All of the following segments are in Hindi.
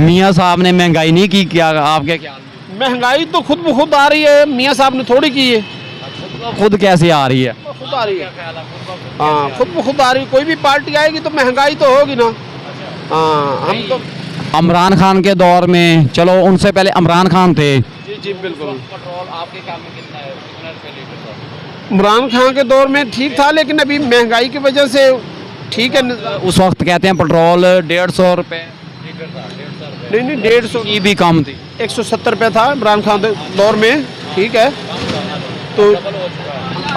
मियाँ साहब ने महंगाई नहीं की क्या आपके ख्याल में? महंगाई तो खुद ब खुद आ रही है, मियाँ साहब ने थोड़ी की है। खुद कैसे आ रही है? खुद आ रही है, हाँ खुद ब खुद आ रही है। कोई भी पार्टी आएगी तो महंगाई तो होगी ना। हाँ हम तो इमरान खान के दौर में, चलो उनसे पहले इमरान खान थे, जी जी बिल्कुल। पेट्रोल आपके ख्याल में कितना है, कितना रुपये लीटर था? इमरान खान के दौर में ठीक था, लेकिन अभी महंगाई की वजह से ठीक है। उस वक्त कहते हैं पेट्रोल 150 रुपये, लीटर था 150 रुपये। नहीं नहीं 150 ये भी कम थी। 170 रुपये था इमरान खान के दौर में, ठीक है। तो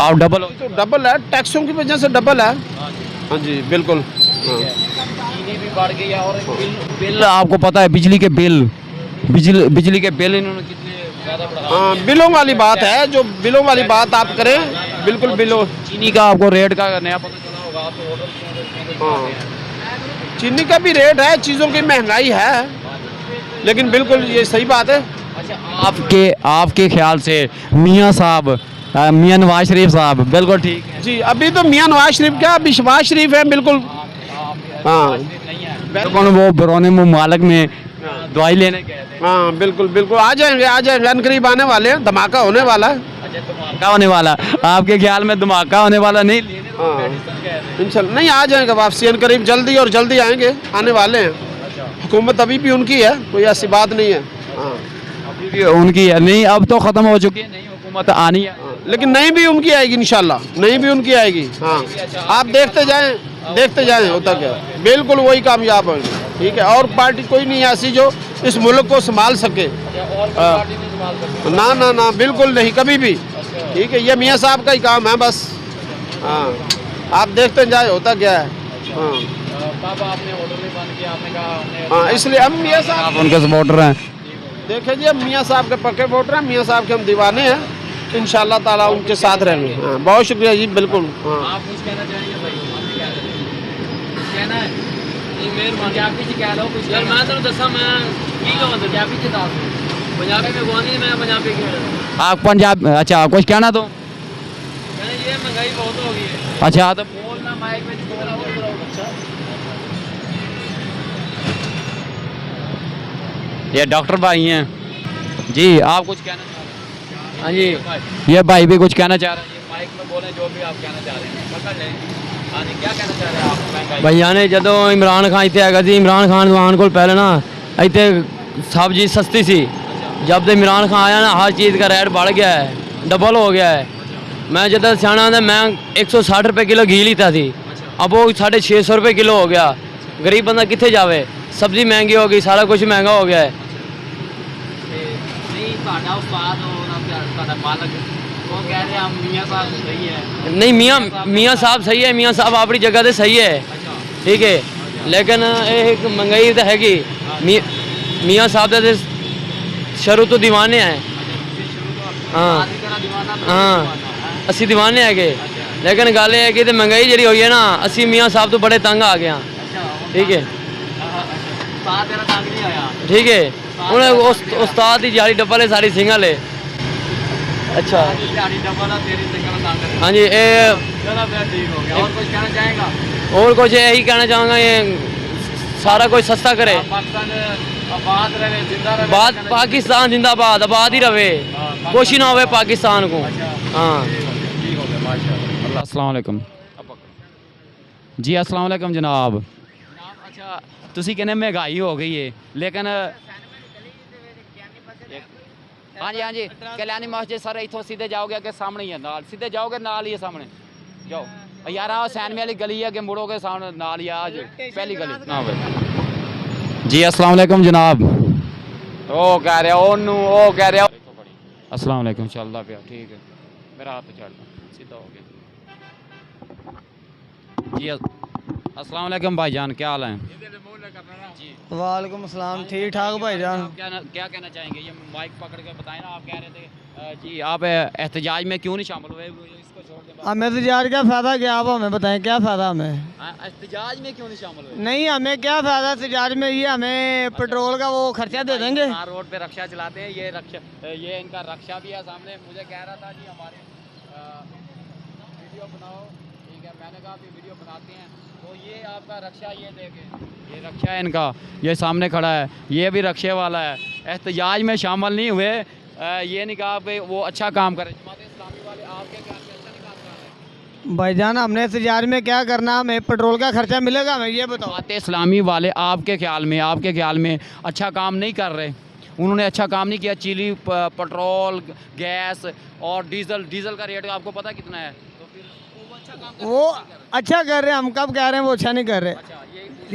अब डबल तो डबल है, टैक्सों की वजह से डबल है। हाँ जी बिल्कुल। हाँ। चीनी भी बढ़ गई है, और बिल आपको पता है, बिजली के बिल, बिजली के बिल इन्होंने कितने ज़्यादा बढ़ा। हाँ बिलों वाली बात है, जो बिलों वाली बात आप करें, बिल्कुल बिलों। चीनी का आपको रेट का नया पता चला होगा, आप तो ऑर्डर हाँ चीनी का भी रेट है, चीज़ों की महंगाई है, लेकिन बिल्कुल ये सही बात है। आपके आपके ख्याल से मियाँ साहब, मियाँ नवाज शरीफ साहब बिल्कुल ठीक है? जी अभी तो मियाँ नवाज शरीफ क्या, अभी शहबाज शरीफ है बिल्कुल। हाँ कौन वो बरौने मुमालिक में दवाई लेने गए थे? हाँ बिल्कुल बिल्कुल, आ जाएंगे अनकरीब आने वाले हैं, धमाका होने वाला है। धमाका होने वाला? आपके ख्याल में धमाका होने वाला नहीं? हाँ इंशाल्लाह नहीं, आ जाएंगे वापसी अनकरीब, जल्दी और जल्दी आएंगे, आने वाले हैं। हुकूमत अभी भी उनकी है, कोई ऐसी बात नहीं है। हाँ अभी भी उनकी है? नहीं अब तो ख़त्म हो चुकी है, नई हुकूमत आनी है। लेकिन नई भी उनकी आएगी इंशाल्लाह, नई भी उनकी आएगी। हाँ आप देखते जाएं होता क्या, बिल्कुल वही कामयाब होंगे, ठीक है। और पार्टी कोई नहीं है ऐसी जो इस मुल्क को संभाल सके। ना ना ना बिल्कुल नहीं, कभी भी, ठीक है। ये मियाँ साहब का ही काम है बस। हाँ आप देखते जाए होता क्या है। हाँ बाबा आपने ऑर्डर नहीं बंद किया, आपने कहा हाँ, इसलिए हम मियाँ साहब, आप उनके सपोर्टर हैं? देखे जी हम मियाँ साहब के पक्के वोटर हैं, मियाँ साहब के हम दीवाने हैं, इंशाल्लाह ताला उनके साथ रहेंगे। हाँ बहुत शुक्रिया जी, बिल्कुल। हाँ आप कुछ कहना चाहेंगे भाई? आप क्या कहना है? नहीं मेरे पंजाबी च कह लो कुछ। यार मैं तेन दसा, मैं की कहां पंजाबी च दस, पंजाबी में बोलनी, मैं पंजाबी कह। आप पंजाब, अच्छा कुछ कहना तो? कहना ये महंगाई बहुत हो गई है। अच्छा तो बोलना माइक में बोलना। अच्छा ये डॉक्टर भाई हैं जी, आप कुछ कहना चाह रहे हैं? हाँ जी, ये भाई भी कुछ कहना चाह रहे हैं? ये माइक में बोलें जो भी आप कहना चाह रहे हैं, पकड़ लें। हाँ जी, क्या कहना चाह रहे हैं आप? महंगाई भैया ने ਜਦੋਂ ਇਮਰਾਨ ਖਾਨ ਇੱਥੇ ਹੈਗਾ ਸੀ, ਇਮਰਾਨ ਖਾਨ ਆਉਣ ਕੋਲ ਪਹਿਲੇ ਨਾ ਇੱਥੇ सब्जी सस्ती सी। जब से इमरान खान आया ना, हर चीज़ का रेट बढ़ गया है, डबल हो गया है। मैं जब सियाना था, मैं 160 रुपये किलो घी लीता थी, अब वो 650 रुपये किलो हो गया। गरीब बंदा कितने जावे, सब्जी महंगी हो गई, सारा कुछ महंगा हो गया है। नहीं ਤੁਹਾਡਾ ਉਸਤਾਦ ਹੋਣਾ, ਤੁਹਾਡਾ ਮਾਲਕ, वो कह रहे हैं हम मियाँ साहब सही है। नहीं मियाँ साहब सही है, मियाँ साहब अपनी जगह से सही है, ठीक है। लेकिन एक महंगाई तो हैगी, मियाँ साहब दे शुरू तो दीवाने हैं। हाँ हाँ असी दीवाने है, लेकिन गल है कि महंगाई जी हुई है ना, असी मियाँ साहब तो बड़े तंग आ गए हैं, ठीक है। ठीक है, उन्हें उस्ताद की जाली डब्बल है, सारी सिंगल है। अच्छा हाँ जी, और कुछ कहना चाहेगा? और कुछ यही कहना चाहूँगा, ये सारा कुछ सस्ता करे। आबाद रहे, जिंदा रहे। बात पाकिस्तान जिंदाबाद, आबाद ही रहे, कुछ ही ना हो पाकिस्तान को। हाँ अस्सलाम वालेकुम जी, अस्सलाम वालेकुम जनाब। अच्छा ਤੁਸੀਂ ਕਹਿੰਦੇ ਮਹਿੰਗਾਈ ਹੋ ਗਈ ਹੈ, ਲੇਕਿਨ ਹਾਂਜੀ ਹਾਂਜੀ ਕਲਿਆਣੀ ਮਸਜਿਦ ਸਰ ਇੱਥੋਂ ਸਿੱਧੇ ਜਾਓਗੇ ਅੱਗੇ ਸਾਹਮਣੇ ਹੀ ਹੈ, ਨਾਲ ਸਿੱਧੇ ਜਾਓਗੇ ਨਾਲ ਹੀ ਹੈ ਸਾਹਮਣੇ ਜਾਓ। ਯਾਰ ਆ ਸੈਨਮੇ ਵਾਲੀ ਗਲੀ ਹੈ, ਅੱਗੇ ਮੁੜੋਗੇ ਸਾਹਮਣੇ ਨਾਲ ਹੀ ਆ ਪਹਿਲੀ ਗਲੀ ਨਾ ਹੋਵੇ ਜੀ। अस्सलाम वालेकुम जनाब। ਉਹ ਕਹਿ ਰਿਹਾ ਉਹਨੂੰ, ਉਹ ਕਹਿ ਰਿਹਾ अस्सलाम वालेकुम, ਚੱਲਦਾ ਪਿਆ ठीक है, मेरा हाथ छड़ दो, सीधा हो गया जी। अस्सलाम वालेकुम भाईजान, क्या हाल है? वालेकुम अस्सलाम, ठीक ठाक भाईजान। क्या कहना चाहेंगे? ये माइक पकड़ के बताएं ना, आप कह रहे थे जी आप एहतजाज में क्यों नहीं शामिल हुए? इसको छोड़ दें। हमें एहतजाज क्या फ़ायदा, क्या आप हमें बताएं क्या फ़ायदा हमें? एहतजाज में क्यों नहीं शामिल हुए? नहीं हमें क्या फ़ायदा एहतजाज में, ये हमें पेट्रोल का वो खर्चा दे देंगे। रोड पे रक्षा चलाते हैं, ये रक्षा, ये इनका रक्षा भी है सामने। मुझे कह रहा था जी हमारे वीडियो बनाओ, ठीक है, मैंने कहा कि वीडियो बनाते हैं, तो तो ये आपका रक्षा, ये देखें, ये रक्षा है इनका, ये सामने खड़ा है, ये भी रक्षे वाला है। एहतजाज में शामिल नहीं हुए, ये नहीं कहा कि वो अच्छा काम करे। जमात इस्लामी वाले आपके क्या अच्छा नहीं काम कर रहे? भाईजान हमने एहतजाज में क्या करना, हमें पेट्रोल का खर्चा मिलेगा, हमें ये बताओ। जमात इस्लामी वाले आपके ख्याल में अच्छा काम नहीं कर रहे। उन्होंने अच्छा काम नहीं किया। चिली, पेट्रोल, गैस और डीजल का रेट आपको पता कितना है? तो फिर वो अच्छा काम वो अच्छा कर रहे हैं, हम कब कह रहे हैं वो अच्छा नहीं कर रहे।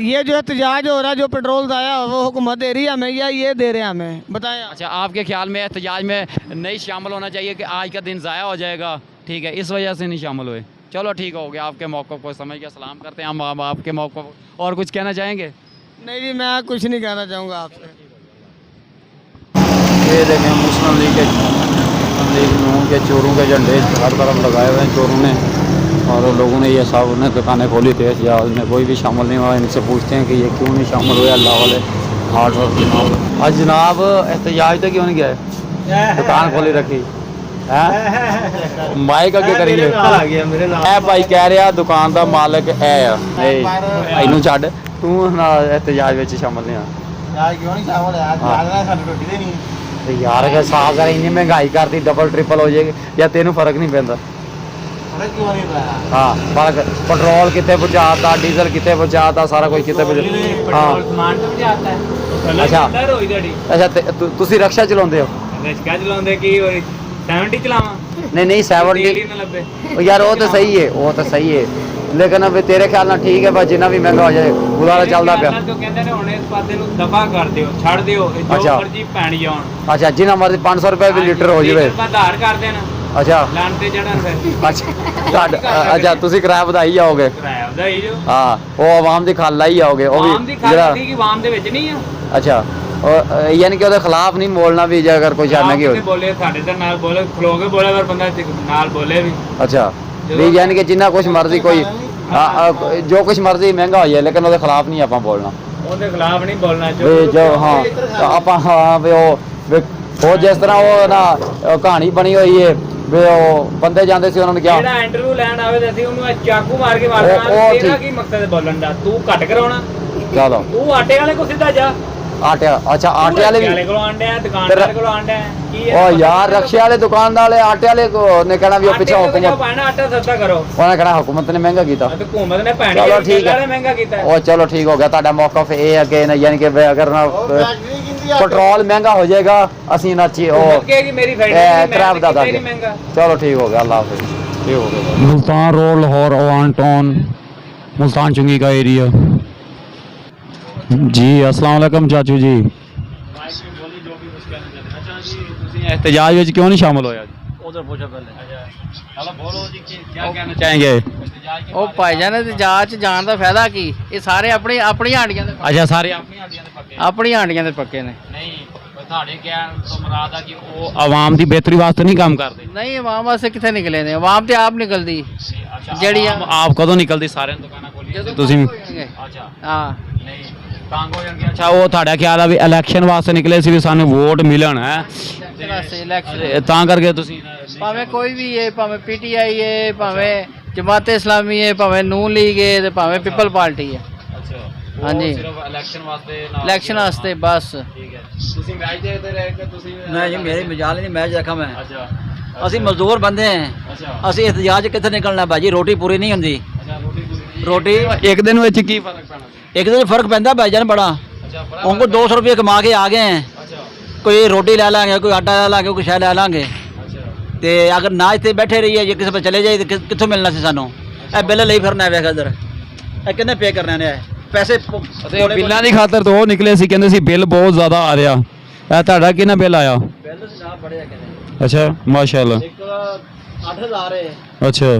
ये जो एहतजाज हो रहा है, जो पेट्रोल दाया वो हुकूमत दे रही है हमें या ये दे रहे हैं हमें, बताएं। अच्छा, आपके ख्याल में एहतजाज में नहीं शामिल होना चाहिए कि आज का दिन ज़ाया हो जाएगा, ठीक है, इस वजह से नहीं शामिल हुए। चलो ठीक हो गया, आपके मौक़िफ़ को समझ के सलाम करते हैं हम आपके मौक़िफ़। और कुछ कहना चाहेंगे? नहीं जी, मैं कुछ नहीं कहना चाहूँगा आपसे। ये देखें मुस्लिम लीग नून के चोरों के झंडे हर तरफ लगाए हुए हैं चोरों ने, और लोगों ने ये सब उन्हें दुकानें खोली थी या उसमें कोई भी शामिल नहीं हुआ। इनसे पूछते हैं कि ये क्यों नहीं शामिल हुए अल्लाह वाले हार्ड वर्क जनाब। आज जनाब एहतजाज तो क्यों नहीं गया, दुकान खोली रखी है, माइक अगे करिए। ए भाई कह रहा दुकान का मालिक है, इनू छड्ड, तू ना एहतजाज में शामिल नहीं आ यार। अगर साफ कर इन्नी महंगाई करती डबल ट्रिपल हो जाएगी या तेन फर्क नहीं पैंदा? हाँ फर्क, पेट्रोल कितने पहुँचाता, डीजल कितने पहुँचाता, सारा कुछ कितने पहुँचा। हाँ अच्छा अच्छा, तुसी रक्षा चलाते हो? नहीं 70 यार वो तो सही है, वो तो सही है, लेकिन अब तेरे ख्याल ना ठीक है बस जिन्ना भी महंगा हो जाए गुजारा चलता पिया। अच्छा जिन्ना मर्जी 500 रुपए भी लीटर हो जाए। अच्छा अच्छा तुसी किराया ਵਧਾਈ ਜਾਓਗੇ? हाँ वो आवाम ਦੀ ਖੱਲ ਲਾਈ ਜਾਓਗੇ ਉਹ ਵੀ ਜਿਹੜਾ। अच्छा यानी कि ਉਹਦੇ ਖਿਲਾਫ ਨਹੀਂ ਬੋਲਣਾ ਵੀ ਜੇ ਅਗਰ ਕੋਈ ਜਾਣੇ ਕੀ ਹੋਵੇ ਬੋਲੇ ਸਾਡੇ ਦੇ ਨਾਲ ਬੋਲੇ ਖਲੋਗੇ ਬੋਲੇ ਅਗਰ ਬੰਦਾ ਨਾਲ ਬੋਲੇ ਵੀ। अच्छा ਵੀ यानी कि ਜਿੰਨਾ ਕੁਛ ਮਰਜ਼ੀ ਕੋਈ ਜੋ ਕੁਛ ਮਰਜ਼ੀ ਮਹਿੰਗਾ ਹੋ ਜਾਏ ਲੇਕਿਨ ਉਹਦੇ ਖਿਲਾਫ ਨਹੀਂ ਆਪਾਂ ਬੋਲਣਾ, ਉਹਦੇ ਖਿਲਾਫ ਨਹੀਂ ਬੋਲਣਾ ਜੋ ਹਾਂ ਆਪਾਂ ਹਾਂ ਵੀ ਉਹ ਜਿਸ ਤਰ੍ਹਾਂ ਉਹ ਨਾ ਕਹਾਣੀ ਬਣੀ ਹੋਈ ਹੈ ਵੀ ਉਹ ਬੰਦੇ ਜਾਂਦੇ ਸੀ ਉਹਨਾਂ ਨੇ ਕਿਹਾ ਜਿਹੜਾ ਇੰਟਰਵਿਊ ਲੈਣ ਆਵੇ ਤੇ ਅਸੀਂ ਉਹਨੂੰ ਚਾਕੂ ਮਾਰ ਕੇ ਮਾਰਨਾ, ਤੇਰਾ ਕੀ ਮਕਸਦ ਹੈ ਬੋਲਣ ਦਾ? ਤੂੰ ਘੱਟ ਕਰਾਉਣਾ, ਚਲੋ ਤੂੰ ਆਟੇ ਵਾਲੇ ਕੋ ਸਿੱਧਾ ਜਾ। आटे अच्छा आटे वाले भी ओ यार रक्षे वाले दुकान वाले आटे वाले को ने कहना भी पीछे हुकूमत आटा सस्ता करो, उन्होंने कहना हुकूमत ने महंगा कीता, हुकूमत ने चलो ठीक है महंगा कीता। ओ चलो ठीक हो गया, ਤੁਹਾਡਾ मौक़िफ़ ये है कि यानी कि अगर ना पेट्रोल महंगा हो जाएगा ਅਸੀਂ ਨਾ ची ओ खराब दादा चलो ठीक हो गया, अल्लाह हाफ़िज़, ठीक हो गया। Multan road Lahore oven town Multan चुंगी का एरिया। जी अस्सलाम वालेकुम चाचू जी। एहतजाज में क्यों नहीं शामिल होया? उधर पूछो पहले। चलो बोलो जी क्या कहना चाहेंगे? ਉਹ ਭਾਈਜਾਨ एहतजाज ਚ ਜਾਣ ਦਾ ਫਾਇਦਾ ਕੀ? ਇਹ ਸਾਰੇ ਆਪਣੀ ਆਂਡੀਆਂ ਦੇ अच्छा सारे अपनी हांडियां दे पक्के ਆਪਣੀ ਆਂਡੀਆਂ ਦੇ ਪੱਕੇ ਨੇ। नहीं ਤੁਹਾਡੇ ਕਹਿਣ ਤੋਂ ਮੁਰਾਦ ਆ ਕਿ ਉਹ ਆਵਾਮ ਦੀ ਬਿਹਤਰੀ ਵਾਸਤੇ ਨਹੀਂ ਕੰਮ ਕਰਦੇ? ਨਹੀਂ ਆਵਾਮ ਵਾਸਤੇ ਕਿੱਥੇ ਨਿਕਲੇ ਨੇ, ਆਵਾਮ ਤੇ ਆਪ ਨਿਕਲਦੀ ਜਿਹੜੀ ਆਪ ਕਦੋਂ ਨਿਕਲਦੀ? ਸਾਰਿਆਂ ਦੁਕਾਨਾਂ ਖੋਲੀਆਂ ਤੁਸੀਂ? ਅੱਛਾ ਹਾਂ ਨਹੀਂ ਤੰਗ ਹੋ ਜਾਣਗੇ। ਅੱਛਾ ਉਹ ਤੁਹਾਡਾ ਖਿਆਲ ਆ ਵੀ ਇਲੈਕਸ਼ਨ ਵਾਸਤੇ ਨਿਕਲੇ ਸੀ ਵੀ ਸਾਨੂੰ ਵੋਟ ਮਿਲਣ ਹੈ ਤਾਂ ਕਰਕੇ ਤੁਸੀਂ? ਭਾਵੇਂ ਕੋਈ ਵੀ ਹੈ, ਭਾਵੇਂ ਪੀਟੀਆਈ ਹੈ, ਭਾਵੇਂ ਜਮਾਤ ਇਸਲਾਮੀ ਹੈ, ਭਾਵੇਂ ਨੂਨ ਲੀਗ ਹੈ ਤੇ ਭਾਵੇਂ ਪੀਪਲ ਪਾਰਟੀ ਹੈ। ਅੱਛਾ ਹਾਂਜੀ ਸਿਰਫ ਇਲੈਕਸ਼ਨ ਵਾਸਤੇ? ਇਲੈਕਸ਼ਨ ਵਾਸਤੇ ਬਸ। ਠੀਕ ਹੈ ਤੁਸੀਂ ਮੈਚ ਦੇਖਦੇ ਰਹੇ ਕਿ ਤੁਸੀਂ? मैं जी मेरी मजाल नहीं मैच देखा मैं। ਅੱਛਾ ਅਸੀਂ ਮਜ਼ਦੂਰ ਬੰਦੇ हैं, ਅੱਛਾ ਅਸੀਂ एहतजाज कितने निकलना भाजी, रोटी पूरी नहीं होंगी। ਅੱਛਾ ਰੋਟੀ रोटी ਇੱਕ ਦਿਨ ਵਿੱਚ ਕੀ ਫਰਕ ਪੈਣਾ? एक दिन फर्क पैंदा भाईजान बड़ा। ਅੱਛਾ ਬੜਾ उनको 200 रुपये कमा के आ गए हैं, ਅੱਛਾ कोई रोटी लै लांगे, कोई आटा लै लांगे, कोई शह लै लांगे। ਅੱਛਾ तो अगर ना इतने बैठे रहिए जे किसी पे चले जाए तो कितों मिलना सी सानू? ए बिल नहीं फिरना है इधर, ए कितने पे करने ने पैसे? ਅਤੇ ਬਿੱਲਾਂ ਦੀ ਖਾਤਰ ਤੋਂ ਉਹ ਨਿਕਲੇ ਸੀ, ਕਹਿੰਦੇ ਸੀ ਬਿੱਲ ਬਹੁਤ ਜ਼ਿਆਦਾ ਆ ਰਿਹਾ। ਇਹ ਤੁਹਾਡਾ ਕਿੰਨਾ ਬਿੱਲ ਆਇਆ? बिल जनाब बड़े है, ਅੱਛਾ ਮਾਸ਼ਾਅੱਲਾ। एक 8000 है ਅੱਛਾ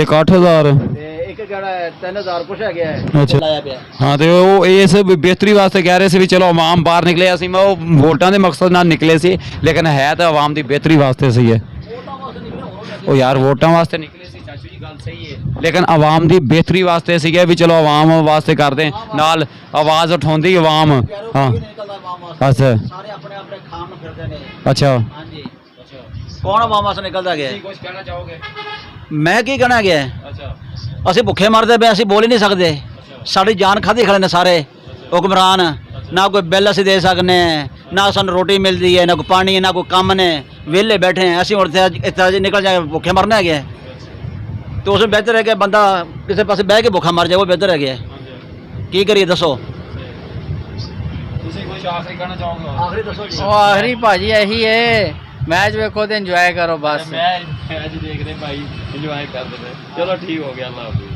ਇੱਕ 8000 ਤੇ ਇੱਕ ਜਿਹੜਾ 3000 ਕੁਛ ਹੈ ਗਿਆ ਅੱਛਾ ਲਾਇਆ ਪਿਆ। ਹਾਂ ਤੇ ਉਹ ਇਸ ਬਿਹਤਰੀ ਵਾਸਤੇ ਕਹਿ ਰਹੇ ਸੀ ਵੀ ਚਲੋ ਆਵਾਮ ਬਾਹਰ ਨਿਕਲੇ, ਅਸੀਂ ਉਹ ਵੋਟਾਂ ਦੇ ਮਕਸਦ ਨਾਲ ਨਿਕਲੇ ਸੀ, ਲੇਕਿਨ ਹੈ ਤਾਂ ਆਵਾਮ ਦੀ ਬਿਹਤਰੀ ਵਾਸਤੇ ਸੀ। ਉਹ ਯਾਰ ਵੋਟਾਂ ਵਾਸਤੇ ਨਿਕਲੇ ਸੀ ਚਾਚੂ ਜੀ, ਗੱਲ ਸਹੀ ਹੈ, ਲੇਕਿਨ ਆਵਾਮ ਦੀ ਬਿਹਤਰੀ ਵਾਸਤੇ ਸੀਗਾ ਵੀ ਚਲੋ ਆਵਾਮ ਵਾਸਤੇ ਕਰਦੇ, ਨਾਲ ਆਵਾਜ਼ ਉਠਾਉਂਦੀ ਆਵਾਮ। ਹਾਂ ਅੱਛਾ ਸਾਰੇ ਆਪਣੇ ਆਪਣੇ ਖਾਮ ਨੂੰ ਫਿਰਦੇ ਨੇ। ਅੱਛਾ ਹਾਂਜੀ ਕੌਣ ਆਵਾਮ ਵਾਸਤੇ ਨਿਕਲਦਾ ਗਿਆ? ਕੁਝ ਕਹਿਣਾ ਚਾਹੋਗੇ? ਮੈਂ ਕੀ ਕਹਿਣਾ ਗਿਆ ਅੱਛਾ ਅਸੀਂ ਭੁੱਖੇ ਮਰਦੇ ਪਏ ਅਸੀਂ ਬੋਲ ਹੀ ਨਹੀਂ ਸਕਦੇ ਸਾਡੀ ਜਾਨ ਖਾਦੀ ਖੜੇ ਨੇ ਸਾਰੇ ਹੁਕਮਰਾਨ ਨਾ ਕੋਈ ਬਿੱਲ ਅਸੀਂ ਦੇ ਸਕਨੇ ਨਾ ਸਾਨੂੰ ਰੋਟੀ ਮਿਲਦੀ ਹੈ ਨਾ ਕੋਈ ਪਾਣੀ ਨਾ ਕੋਈ ਕੰਮ ਨੇ ਵਿਹਲੇ ਬੈਠੇ हैं ਅਸੀਂ ਹੁਣ ਇੱਥੇ ਨਿਕਲ ਜਾਏ ਭੁੱਖੇ ਮਰਨਾ ਹੈ ਗਿਆ तो उसमें बेहतर है कि बंदा किसी पास बह के भुखा मर जाए वो बेहतर है गया की करिए दसो ਤੁਸੀਂ ਕੁਝ ਆਖਰੀ ਕਹਿਣਾ ਚਾਹੋਗੇ आखिरी दसो जी ਉਹ ਆਖਰੀ ਭਾਜੀ ਇਹੀ ਹੈ ਮੈਚ ਵੇਖੋ ਤੇ ਇੰਜੋਏ ਕਰੋ ਬਸ ਮੈਂ ਅੱਜ ਦੇਖਦੇ ਭਾਈ ਇੰਜੋਏ ਕਰਦੇ ਨੇ ਚਲੋ ਠੀਕ ਹੋ ਗਿਆ ਅੱਲਾਹ ਹਾਫਿਜ਼